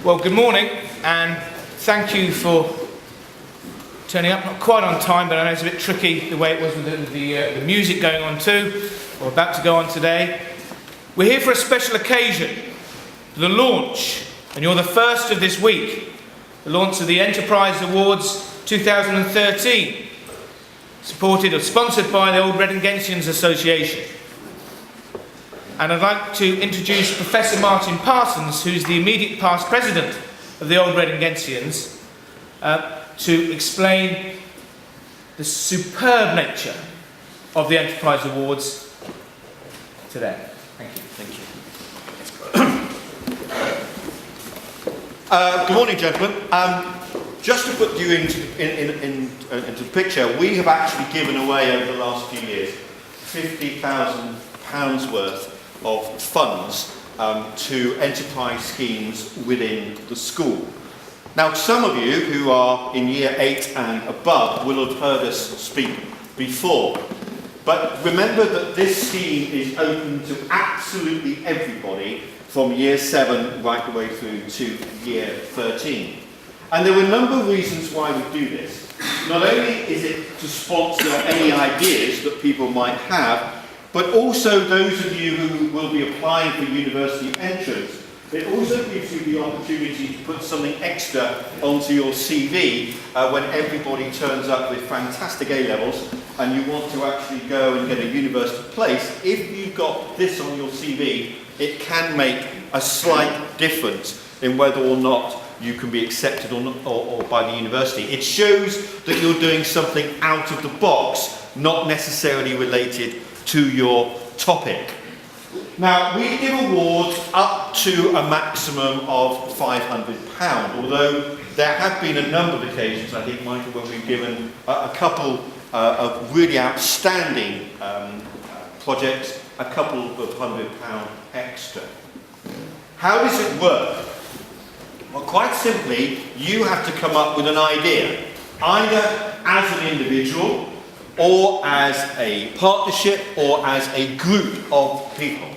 Well, good morning, and thank you for turning up. Not quite on time, but I know it's a bit tricky the way it was with the music going on too, or about to go on today. We're here for a special occasion, the launch, and you're the first of this week, the launch of the Enterprise Awards 2013, supported or sponsored by the Old Readingensians Association. And I'd like to introduce Professor Martin Parsons, who's the immediate past president of the Old Readingensians, to explain the superb nature of the Enterprise Awards today. Thank you. Good morning, gentlemen. Just to put you into the picture, we have actually given away over the last few years £50,000 worth of funds to enterprise schemes within the school. Now, some of you who are in year 8 and above will have heard us speak before, but remember that this scheme is open to absolutely everybody from year 7 right the way through to year 13. And there were a number of reasons why we do this. Not only is it to sponsor any ideas that people might have, but also those of you who will be applying for university entrance, it also gives you the opportunity to put something extra onto your CV when everybody turns up with fantastic A-levels and you want to actually go and get a university place. If you've got this on your CV, it can make a slight difference in whether or not you can be accepted or by the university. It shows that you're doing something out of the box, not necessarily related to your topic. Now, we give awards up to a maximum of £500, although there have been a number of occasions, I think, Michael, when we've given a couple of really outstanding projects, a couple of £100 extra. How does it work? Well, quite simply, you have to come up with an idea, either as an individual, or as a partnership, or as a group of people.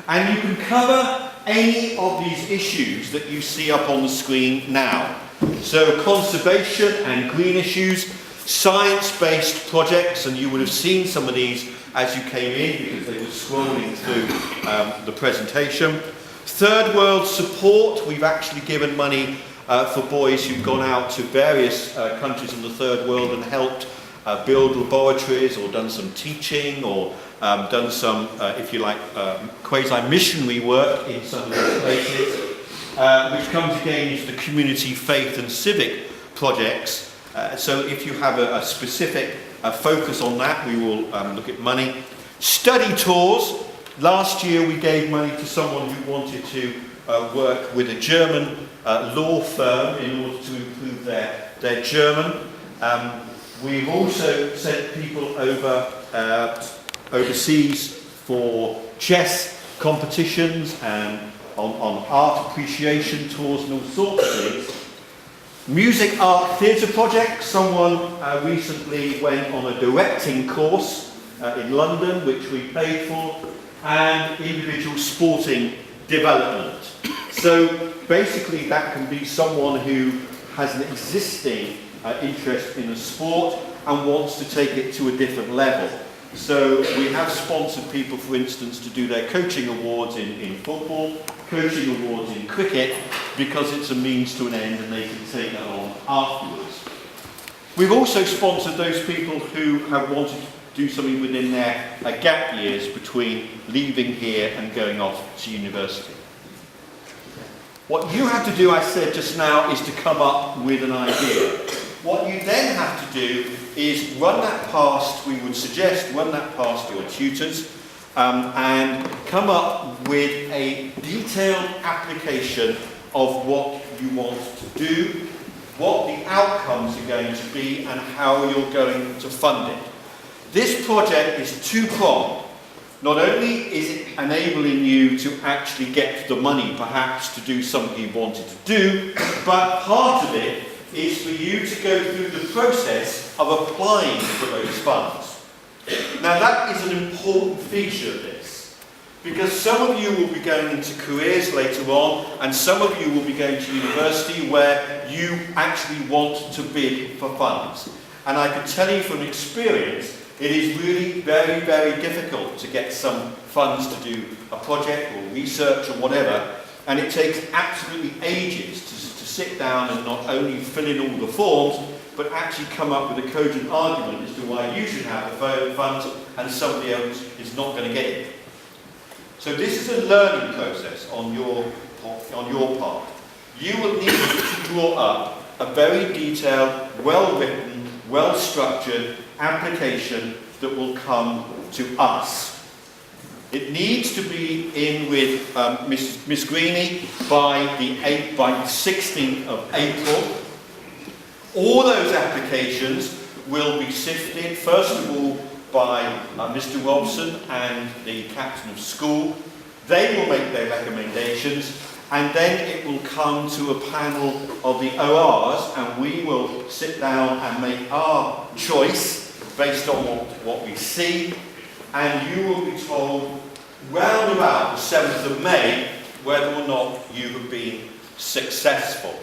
And you can cover any of these issues that you see up on the screen now. So conservation and green issues, science-based projects, and you would have seen some of these as you came in because they were scrolling through the presentation. Third world support, we've actually given money for boys who've gone out to various countries in the third world and helped build laboratories, or done some teaching, or done some, if you like, quasi-missionary work in some of those places, which comes again into the community, faith and civic projects. So if you have a specific focus on that, we will look at money. Study tours. Last year we gave money to someone who wanted to work with a German law firm in order to improve their German. We've also sent people over overseas for chess competitions and on art appreciation tours and all sorts of things. Music art theatre project. Someone recently went on a directing course in London, which we paid for, and individual sporting development. So basically that can be someone who has an existing interest in a sport and wants to take it to a different level. So we have sponsored people, for instance, to do their coaching awards in football, coaching awards in cricket, because it's a means to an end and they can take that on afterwards. We've also sponsored those people who have wanted to do something within their gap years between leaving here and going off to university. What you have to do, I said just now, is to come up with an idea. What you then have to do is run that past, we would suggest, run that past your tutors and come up with a detailed application of what you want to do, what the outcomes are going to be, and how you're going to fund it. This project is two-pronged. Not only is it enabling you to actually get the money, perhaps, to do something you wanted to do, but part of it is for you to go through the process of applying for those funds. Now, that is an important feature of this. Because some of you will be going into careers later on, and some of you will be going to university where you actually want to bid for funds. And I can tell you from experience, it is really very, very difficult to get some funds to do a project or research or whatever, and it takes absolutely ages to sit down and not only fill in all the forms, but actually come up with a cogent argument as to why you should have the funds and somebody else is not going to get it. So this is a learning process on your part. You will need to draw up a very detailed, well-written, well-structured application that will come to us. It needs to be in with Miss Greenie by the 16th of April. All those applications will be sifted, first of all, by Mr. Robson and the captain of school. They will make their recommendations, and then it will come to a panel of the ORs, and we will sit down and make our choice based on what we see, and you will be told round about the 7th of May whether or not you have been successful.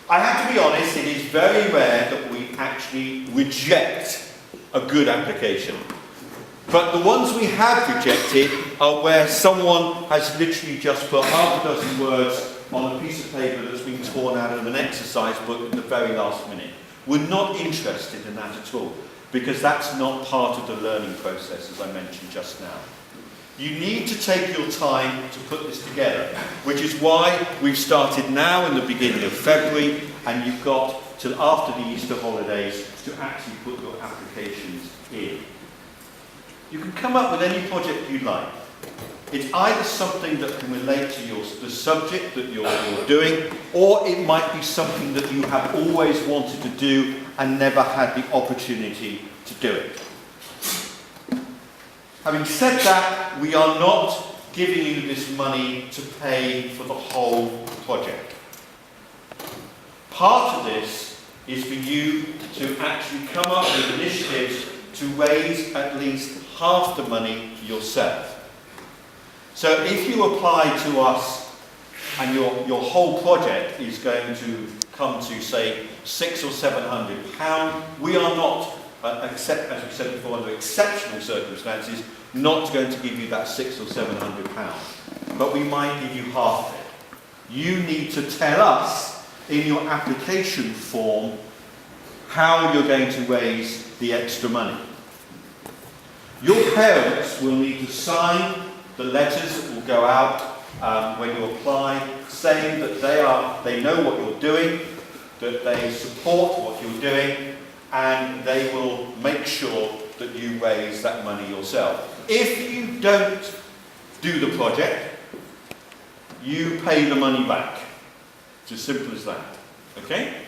I have to be honest, it is very rare that we actually reject a good application. But the ones we have rejected are where someone has literally just put half a dozen words on a piece of paper that's been torn out of an exercise book at the very last minute. We're not interested in that at all, because that's not part of the learning process, as I mentioned just now. You need to take your time to put this together, which is why we've started now in the beginning of February, and you've got till after the Easter holidays to actually put your applications in. You can come up with any project you like. It's either something that can relate to the subject that you're doing, or it might be something that you have always wanted to do and never had the opportunity to do it. Having said that, we are not giving you this money to pay for the whole project. Part of this is for you to actually come up with initiatives to raise at least half the money yourself. So if you apply to us and your whole project is going to come to, say, £600 or £700, we are not, except, as we said before, under exceptional circumstances, not going to give you that £600 or £700, but we might give you half of it. You need to tell us in your application form how you're going to raise the extra money. Your parents will need to sign the letters that will go out when you apply, saying that they know what you're doing, that they support what you're doing, and they will make sure that you raise that money yourself. If you don't do the project, you pay the money back. It's as simple as that. Okay?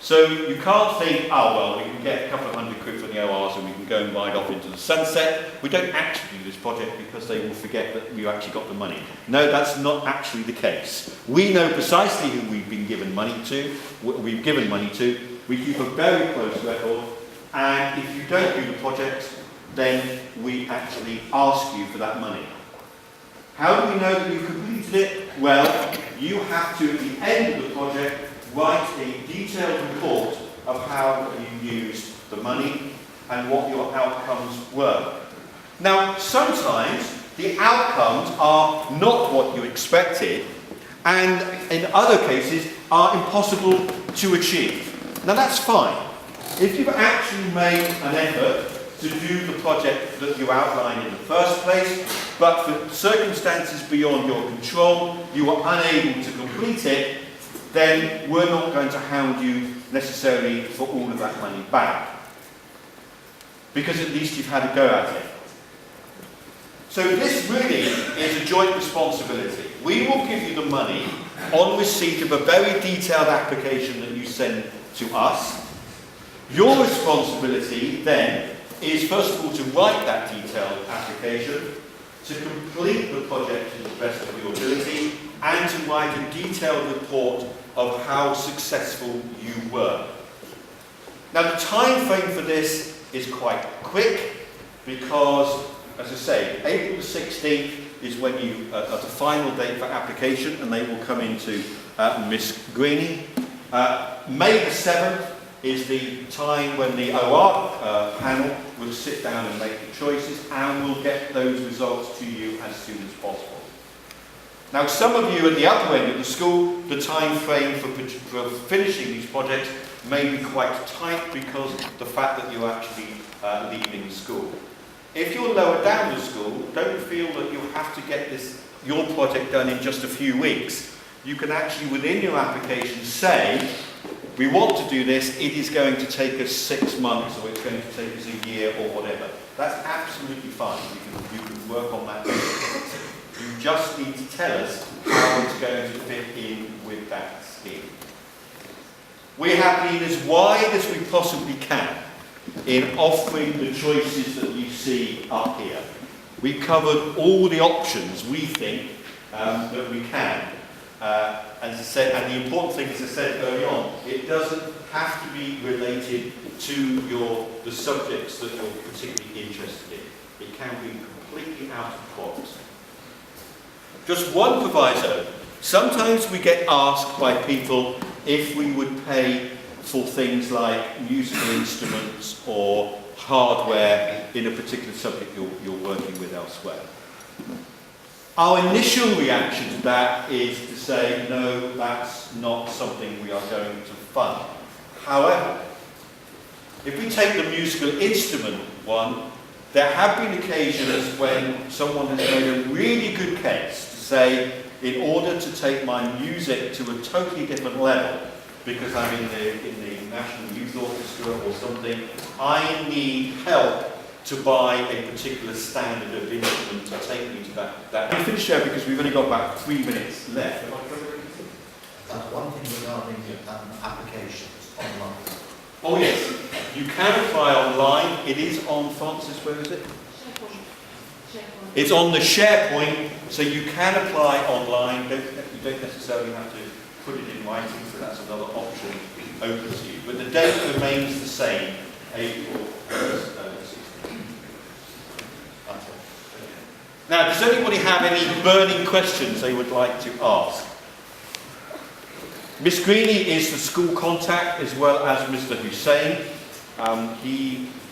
So you can't think, oh well, we can get a couple of £100 from the ORs and we can go and ride off into the sunset. We don't actually do this project because they will forget that we actually got the money. No, that's not actually the case. We know precisely who we've been given money to, We keep a very close record, and if you don't do the project, then we actually ask you for that money. How do we know that you've completed it? Well, you have to, at the end of the project, write a detailed report of how you used the money and what your outcomes were. Now, sometimes the outcomes are not what you expected, and in other cases are impossible to achieve. Now that's fine. If you've actually made an effort to do the project that you outlined in the first place, but for circumstances beyond your control, you were unable to complete it, then we're not going to hound you necessarily for all of that money back. Because at least you've had a go at it. So this really is a joint responsibility. We will give you the money on receipt of a very detailed application that you send to us. Your responsibility then is first of all to write that detailed application, to complete the project to the best of your ability, and to write a detailed report of how successful you were. Now the time frame for this is quite quick, because as I say, April the 16th is when you are the final date for application, and they will come into Miss Greeny. May the 7th is the time when the OR panel will sit down and make the choices, and we'll get those results to you as soon as possible. Now, some of you at the other end of the school, the time frame for finishing these projects may be quite tight because of the fact that you're actually leaving school. If you're lower down the school, don't feel that you have to get your project done in just a few weeks. You can actually, within your application, say, we want to do this, it is going to take us 6 months, or it's going to take us a year, or whatever. That's absolutely fine. You can work on that. You just need to tell us how it's going to fit in with that scheme. We have been as wide as we possibly can in offering the choices that you see up here. We've covered all the options we think that we can. As I said, and the important thing, as I said early on, it doesn't have to be related to the subjects that you're particularly interested in. It can be completely out of box. Just one proviso. Sometimes we get asked by people if we would pay for things like musical instruments or hardware in a particular subject you're working with elsewhere. Our initial reaction to that is to say, no, that's not something we are going to fund. However, if we take the musical instrument one, there have been occasions when someone has made a really good case to say, in order to take my music to a totally different level, because I'm in the National Youth Orchestra or something, I need help to buy a particular standard of instrument to take me to that. We'll finish there because we've only got about 3 minutes left. One thing regarding applications online. Oh yes, you can apply online. It is on, Francis, where is it? It's on the SharePoint, so you can apply online. You don't necessarily have to put it in writing, so that's another option open to you. But the date remains the same, April 16th. Now, does anybody have any burning questions they would like to ask? Miss Greeny is the school contact, as well as Mr. Hussain.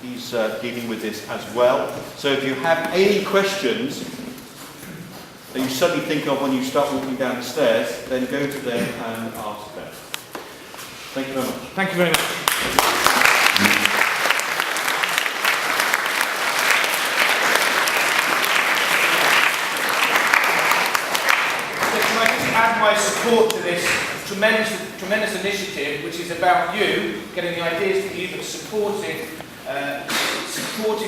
He's dealing with this as well. So if you have any questions that you suddenly think of when you start walking down the stairs, then go to them and ask them. Thank you very much. Thank you very much. Add my support to this tremendous initiative, which is about you getting the ideas to you, but supporting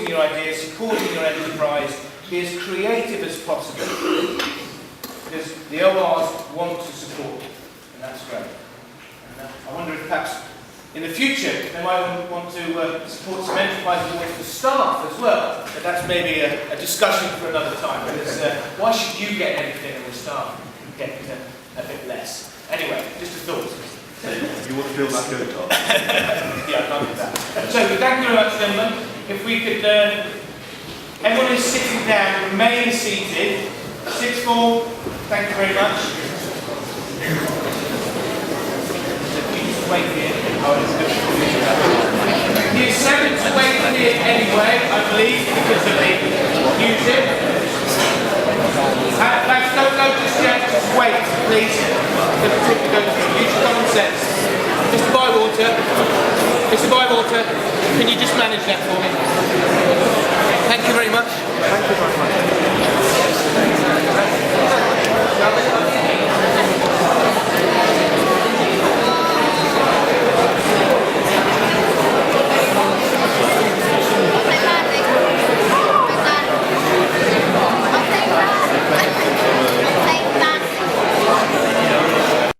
your ideas, supporting your enterprise, be as creative as possible. Because the ORs want to support you, and that's great. And I wonder if perhaps in the future they might want to support some enterprise awards for staff as well. But that's maybe a discussion for another time. Because why should you get anything and the staff get a bit less? Anyway, just a thought. You want to feel that good, Tom? Yeah, I'd like that. So, thank you very much, gentlemen. If we could, everyone is sitting down, remain seated. Sixth form, thank you very much. You just wait here. Year 7 to wait here anyway, I believe, because of the music. Lads, don't go just yet, just wait, please. Use your common sense. Mr. Bywater, can you just manage that for me? Thank you very much. Thank you very much.